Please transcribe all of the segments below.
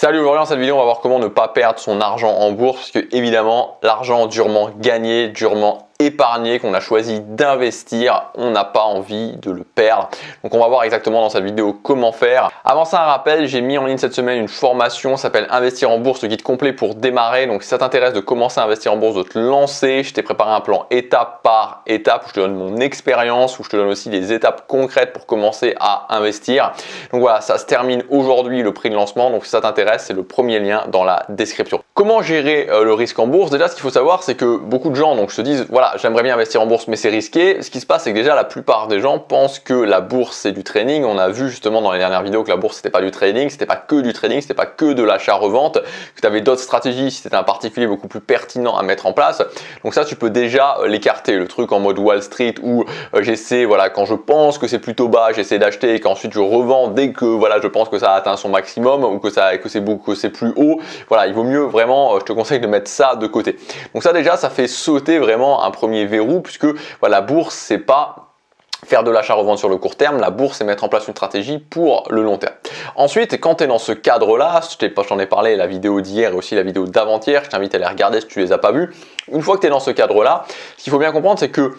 Salut, aujourd'hui dans cette vidéo on va voir comment ne pas perdre son argent en bourse, parce que évidemment l'argent durement gagné, durement épargné, qu'on a choisi d'investir, on n'a pas envie de le perdre. Donc on va voir exactement dans cette vidéo comment faire. Avant ça, un rappel, j'ai mis en ligne cette semaine une formation, s'appelle Investir en bourse, le guide complet pour démarrer. Donc si ça t'intéresse de commencer à investir en bourse, de te lancer, je t'ai préparé un plan étape par étape où je te donne mon expérience, où je te donne aussi les étapes concrètes pour commencer à investir. Donc voilà, ça se termine aujourd'hui le prix de lancement. Donc si ça t'intéresse, c'est le premier lien dans la description. Comment gérer le risque en bourse? Déjà, ce qu'il faut savoir, c'est que beaucoup de gens se disent, voilà, j'aimerais bien investir en bourse, mais c'est risqué. Ce qui se passe, c'est que déjà, la plupart des gens pensent que la bourse, c'est du trading. On a vu justement dans les dernières vidéos que la bourse, c'était pas du trading, c'était pas que du trading, c'était pas que de l'achat-revente, que tu avais d'autres stratégies, si c'était un particulier beaucoup plus pertinent à mettre en place. Donc ça, tu peux déjà l'écarter. Le truc en mode Wall Street où j'essaie, voilà, quand je pense que c'est plutôt bas, j'essaie d'acheter et qu'ensuite je revends dès que, voilà, je pense que ça a atteint son maximum ou que c'est plus haut. Voilà, il vaut mieux vraiment, je te conseille de mettre ça de côté. Donc ça déjà, ça fait sauter vraiment un premier verrou, puisque voilà, la bourse, c'est pas faire de l'achat-revente sur le court terme, la bourse, c'est mettre en place une stratégie pour le long terme. Ensuite, quand tu es dans ce cadre-là, j'en ai parlé la vidéo d'hier et aussi la vidéo d'avant-hier, je t'invite à les regarder si tu les as pas vues. Une fois que tu es dans ce cadre-là, ce qu'il faut bien comprendre, c'est que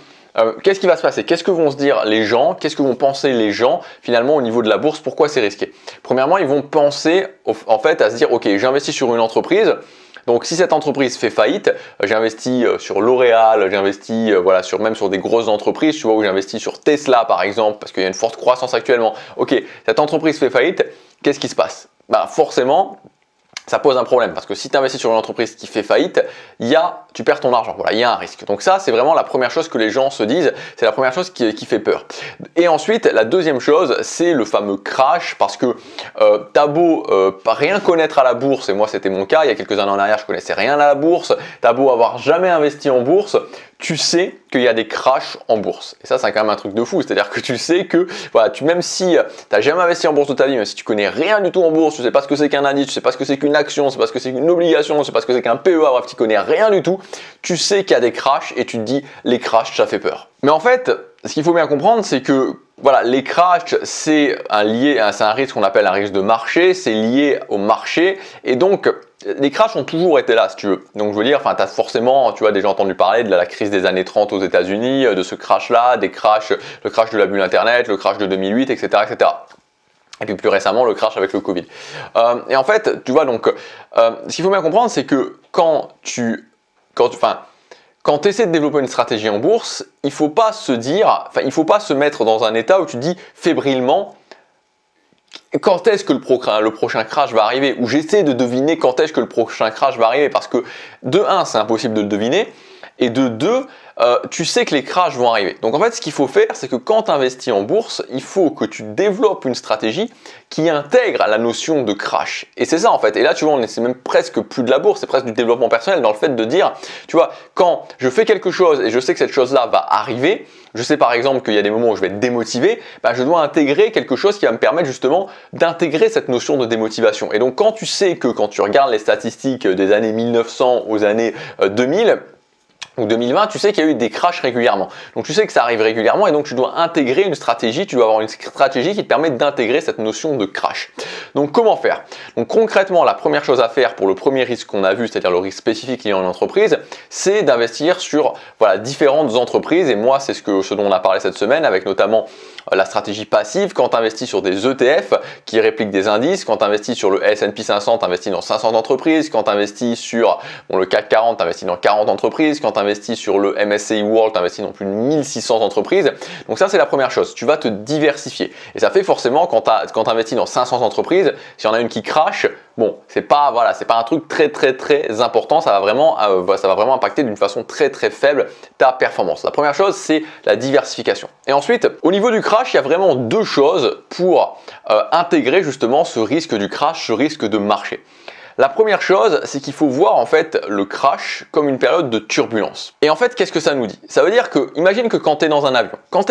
qu'est-ce qui va se passer? Qu'est-ce que vont se dire les gens? Qu'est-ce que vont penser les gens finalement au niveau de la bourse? Pourquoi c'est risqué? Premièrement, ils vont penser en fait à se dire, ok, j'investis sur une entreprise. Donc si cette entreprise fait faillite, j'ai investi sur L'Oréal, j'ai investi voilà, même sur des grosses entreprises, tu vois, où j'ai investi sur Tesla par exemple, parce qu'il y a une forte croissance actuellement. Ok, cette entreprise fait faillite, qu'est-ce qui se passe? Ben, forcément, ça pose un problème, parce que si tu investis sur une entreprise qui fait faillite, tu perds ton argent, voilà, il y a un risque. Donc ça, c'est vraiment la première chose que les gens se disent, c'est la première chose qui fait peur. Et ensuite, la deuxième chose, c'est le fameux crash, parce que t'as beau rien connaître à la bourse, et moi c'était mon cas, il y a quelques années en arrière, je connaissais rien à la bourse, t'as beau avoir jamais investi en bourse, tu sais qu'il y a des crashs en bourse. Et ça, c'est quand même un truc de fou. C'est-à-dire que tu sais que, voilà, même si tu n'as jamais investi en bourse de ta vie, même si tu connais rien du tout en bourse, tu ne sais pas ce que c'est qu'un indice, tu ne sais pas ce que c'est qu'une action, tu ne sais pas ce que c'est qu'une obligation, tu ne sais pas ce que c'est qu'un PEA, bref, tu connais rien du tout, tu sais qu'il y a des crashs et tu te dis, les crashs, ça fait peur. Mais en fait, ce qu'il faut bien comprendre, c'est que voilà, les crashs, c'est un risque qu'on appelle un risque de marché, c'est lié au marché, et donc les crashs ont toujours été là, si tu veux. Donc je veux dire, tu as forcément, tu as déjà entendu parler de la crise des années 30 aux États-Unis, de ce crash-là, le crash de la bulle Internet, le crash de 2008, etc., etc. Et puis plus récemment, le crash avec le Covid. Et en fait, tu vois, donc, ce qu'il faut bien comprendre, c'est que quand tu essaies de développer une stratégie en bourse, il ne faut pas se mettre dans un état où tu te dis fébrilement, quand est-ce que le prochain crash va arriver? Ou j'essaie de deviner quand est-ce que le prochain crash va arriver, parce que de 1, c'est impossible de le deviner, et de 2, tu sais que les crashs vont arriver. Donc en fait, ce qu'il faut faire, c'est que quand tu investis en bourse, il faut que tu développes une stratégie qui intègre la notion de crash. Et c'est ça en fait. Et là, tu vois, c'est même presque plus de la bourse, c'est presque du développement personnel, dans le fait de dire, tu vois, quand je fais quelque chose et je sais que cette chose-là va arriver, je sais par exemple qu'il y a des moments où je vais être démotivé, je dois intégrer quelque chose qui va me permettre justement d'intégrer cette notion de démotivation. Et donc quand tu sais que quand tu regardes les statistiques des années 1900 aux années 2000, ou 2020, tu sais qu'il y a eu des crashs régulièrement. Donc tu sais que ça arrive régulièrement et donc tu dois intégrer une stratégie, tu dois avoir une stratégie qui te permet d'intégrer cette notion de crash. Donc comment faire? Donc concrètement, la première chose à faire pour le premier risque qu'on a vu, c'est-à-dire le risque spécifique lié à une entreprise, c'est d'investir sur différentes entreprises. Et moi, c'est ce dont on a parlé cette semaine, avec notamment la stratégie passive. Quand tu investis sur des ETF qui répliquent des indices, quand tu investis sur le S&P 500, tu investis dans 500 entreprises, quand tu investis sur le CAC 40, tu investis dans 40 entreprises, quand tu investis sur le MSCI World, tu investis dans plus de 1600 entreprises. Donc ça, c'est la première chose, tu vas te diversifier. Et ça fait forcément, quand tu investis dans 500 entreprises, s'il y en a une qui crache, bon, c'est pas un truc très important, ça va vraiment impacter d'une façon très faible ta performance. La première chose, c'est la diversification. Et ensuite, au niveau du crash, il y a vraiment deux choses pour intégrer justement ce risque du crash, ce risque de marché. La première chose, c'est qu'il faut voir en fait le crash comme une période de turbulence. Et en fait, qu'est-ce que ça nous dit? Ça veut dire que, imagine que quand tu es dans un avion, quand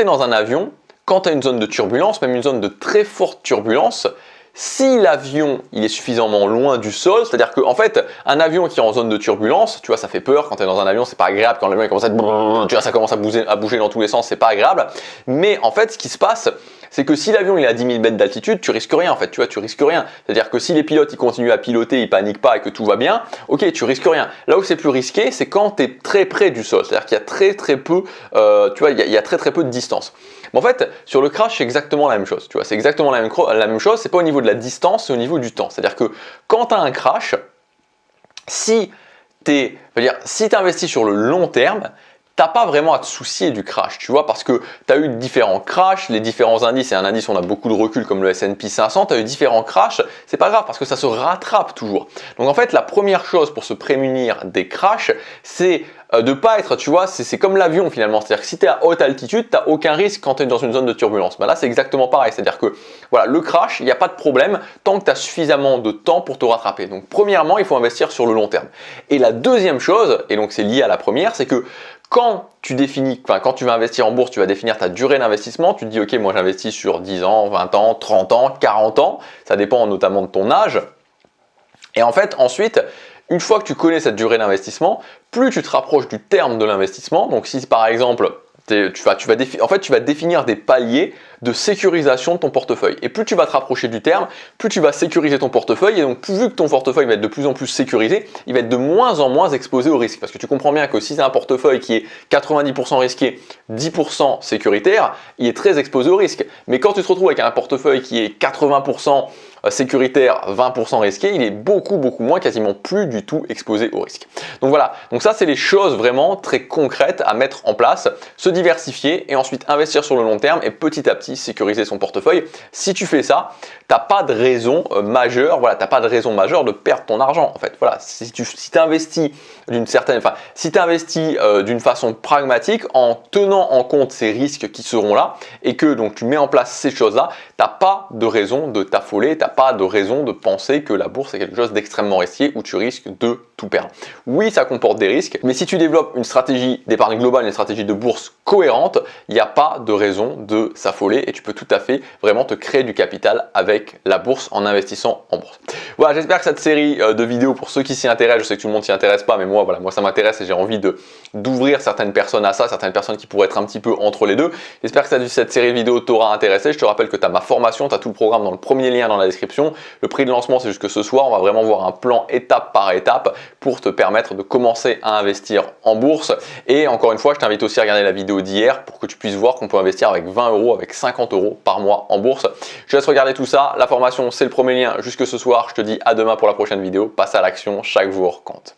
tu as une zone de turbulence, même une zone de très forte turbulence, si l'avion il est suffisamment loin du sol, c'est-à-dire qu'en fait, un avion qui est en zone de turbulence, tu vois, ça fait peur quand tu es dans un avion, c'est pas agréable, quand l'avion commence à être, tu vois, ça commence à bouger dans tous les sens, c'est pas agréable. Mais en fait, ce qui se passe, c'est que si l'avion il est à 10 000 mètres d'altitude, tu risques rien en fait, tu vois, tu risques rien. C'est-à-dire que si les pilotes ils continuent à piloter, ils paniquent pas et que tout va bien, ok, tu risques rien. Là où c'est plus risqué, c'est quand tu es très près du sol, c'est-à-dire qu'il y a très peu, tu vois, il y a très peu de distance. Mais en fait, sur le crash, c'est exactement la même chose, tu vois, c'est exactement la même chose, c'est pas au niveau de la distance, c'est au niveau du temps. C'est-à-dire que quand tu as un crash, si tu investis sur le long terme, t'as pas vraiment à te soucier du crash, tu vois, parce que tu as eu différents crashs, les différents indices, et un indice on a beaucoup de recul comme le S&P 500, tu as eu différents crashs, c'est pas grave parce que ça se rattrape toujours. Donc en fait la première chose pour se prémunir des crashs, c'est de pas être, tu vois, c'est comme l'avion finalement, c'est-à-dire que si tu es à haute altitude, tu n'as aucun risque quand tu es dans une zone de turbulence. Ben là c'est exactement pareil, c'est-à-dire que voilà, le crash, il n'y a pas de problème tant que tu as suffisamment de temps pour te rattraper. Donc premièrement, il faut investir sur le long terme. Et la deuxième chose, et donc c'est lié à la première, c'est que quand tu vas investir en bourse, tu vas définir ta durée d'investissement. Tu te dis, ok, moi j'investis sur 10 ans, 20 ans, 30 ans, 40 ans. Ça dépend notamment de ton âge. Et en fait, ensuite, une fois que tu connais cette durée d'investissement, plus tu te rapproches du terme de l'investissement. Donc si par exemple, tu vas définir des paliers de sécurisation de ton portefeuille. Et plus tu vas te rapprocher du terme, plus tu vas sécuriser ton portefeuille. Et donc, vu que ton portefeuille va être de plus en plus sécurisé, il va être de moins en moins exposé au risque. Parce que tu comprends bien que si tu as un portefeuille qui est 90% risqué, 10% sécuritaire, il est très exposé au risque. Mais quand tu te retrouves avec un portefeuille qui est 80% sécuritaire, 20% risqué, il est beaucoup moins, quasiment plus du tout exposé au risque. Donc voilà, donc ça c'est les choses vraiment très concrètes à mettre en place, se diversifier et ensuite investir sur le long terme et petit à petit sécuriser son portefeuille. Si tu fais ça, t'as pas de raison majeure, voilà, t'as pas de raison majeure de perdre ton argent en fait. Voilà, si tu investis d'une façon pragmatique en tenant en compte ces risques qui seront là et que donc tu mets en place ces choses-là, t'as pas de raison de t'affoler, t'as pas de raison de penser que la bourse est quelque chose d'extrêmement risqué où tu risques de tout perdre. Oui, ça comporte des risques, mais si tu développes une stratégie d'épargne globale, une stratégie de bourse cohérente, il n'y a pas de raison de s'affoler et tu peux tout à fait vraiment te créer du capital avec la bourse en investissant en bourse. Voilà, j'espère que cette série de vidéos, pour ceux qui s'y intéressent, je sais que tout le monde s'y intéresse pas, mais moi ça m'intéresse et j'ai envie d'ouvrir certaines personnes à ça, certaines personnes qui pourraient être un petit peu entre les deux. J'espère que cette série de vidéos t'aura intéressé. Je te rappelle que tu as ma formation, tu as tout le programme dans le premier lien dans la description. Le prix de lancement, c'est jusque ce soir. On va vraiment voir un plan étape par étape pour te permettre de commencer à investir en bourse. Et encore une fois, je t'invite aussi à regarder la vidéo d'hier pour que tu puisses voir qu'on peut investir avec 20 €, avec 50 € par mois en bourse. Je te laisse regarder tout ça. La formation, c'est le premier lien jusque ce soir. Je te dis à demain pour la prochaine vidéo. Passe à l'action, chaque jour compte.